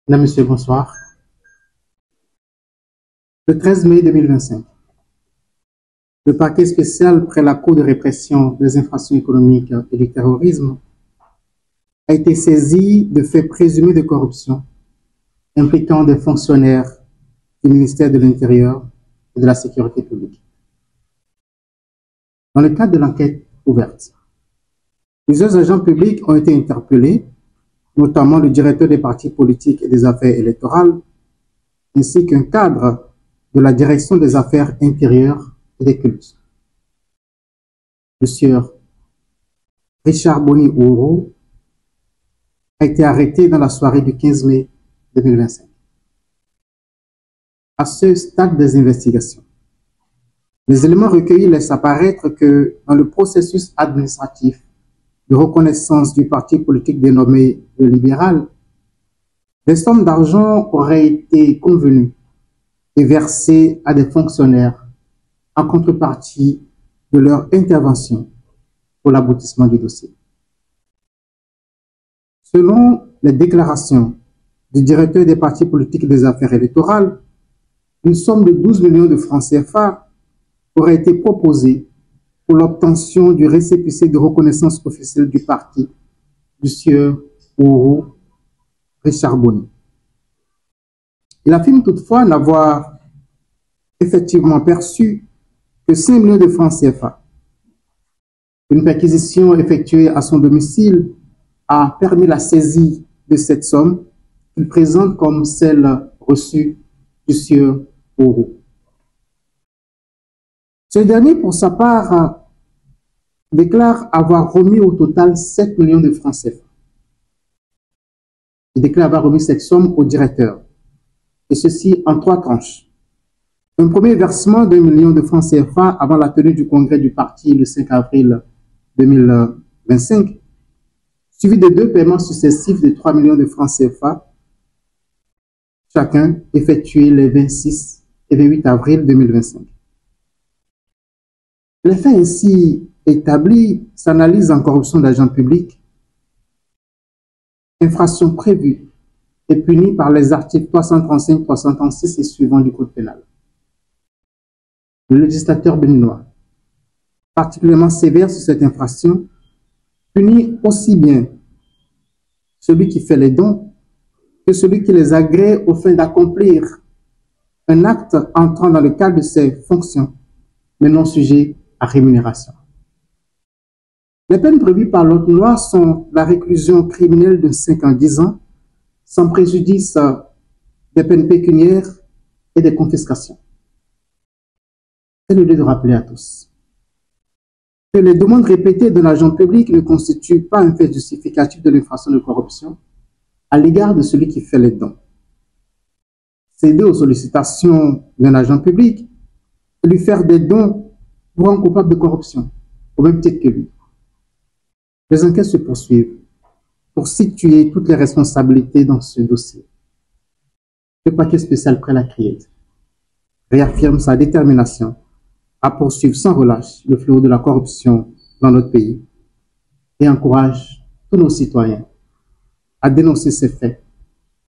Mesdames, Messieurs, bonsoir. Le 13 mai 2025, le parquet spécial près la Cour de répression des infractions économiques et du terrorisme a été saisi de faits présumés de corruption impliquant des fonctionnaires du ministère de l'Intérieur et de la Sécurité publique. Dans le cadre de l'enquête ouverte, plusieurs agents publics ont été interpellés, notamment le directeur des partis politiques et des affaires électorales, ainsi qu'un cadre de la direction des affaires intérieures et des cultes. Le sieur Richard Boni-Ouro a été arrêté dans la soirée du 15 mai 2025. À ce stade des investigations, les éléments recueillis laissent apparaître que dans le processus administratif de reconnaissance du parti politique dénommé le Libéral, des sommes d'argent auraient été convenues et versées à des fonctionnaires en contrepartie de leur intervention pour l'aboutissement du dossier. Selon les déclarations du directeur des partis politiques et des affaires électorales, une somme de 12 millions de francs CFA aurait été proposée pour l'obtention du récépissé de reconnaissance officielle du parti du sieur Ouro Richard Boni. Il affirme toutefois n'avoir effectivement perçu que 5 millions de francs CFA. Une perquisition effectuée à son domicile a permis la saisie de cette somme qu'il présente comme celle reçue du sieur Ouro. Ce dernier, pour sa part, déclare avoir remis au total 7 millions de francs CFA. Il déclare avoir remis cette somme au directeur, et ceci en 3 tranches. Un premier versement d'1 million de francs CFA avant la tenue du congrès du parti le 5 avril 2025, suivi de 2 paiements successifs de 3 millions de francs CFA, chacun effectué les 26 et 28 avril 2025. Les faits ainsi établis s'analysent en corruption d'agents publics, infraction prévue et punie par les articles 335, 336 et suivants du Code pénal. Le législateur béninois, particulièrement sévère sur cette infraction, punit aussi bien celui qui fait les dons que celui qui les agrée au fin d'accomplir un acte entrant dans le cadre de ses fonctions, mais non sujet à rémunération. Les peines prévues par l'autre loi sont la réclusion criminelle de 5 ans à 10 ans, sans préjudice des peines pécuniaires et des confiscations. C'est le lieu de rappeler à tous que les demandes répétées d'un agent public ne constituent pas un fait justificatif de l'infraction de corruption à l'égard de celui qui fait les dons. Céder aux sollicitations d'un agent public et lui faire des dons vous rend coupable de corruption, au même titre que lui. Les enquêtes se poursuivent pour situer toutes les responsabilités dans ce dossier. Le parquet spécial près la criette réaffirme sa détermination à poursuivre sans relâche le fléau de la corruption dans notre pays et encourage tous nos citoyens à dénoncer ces faits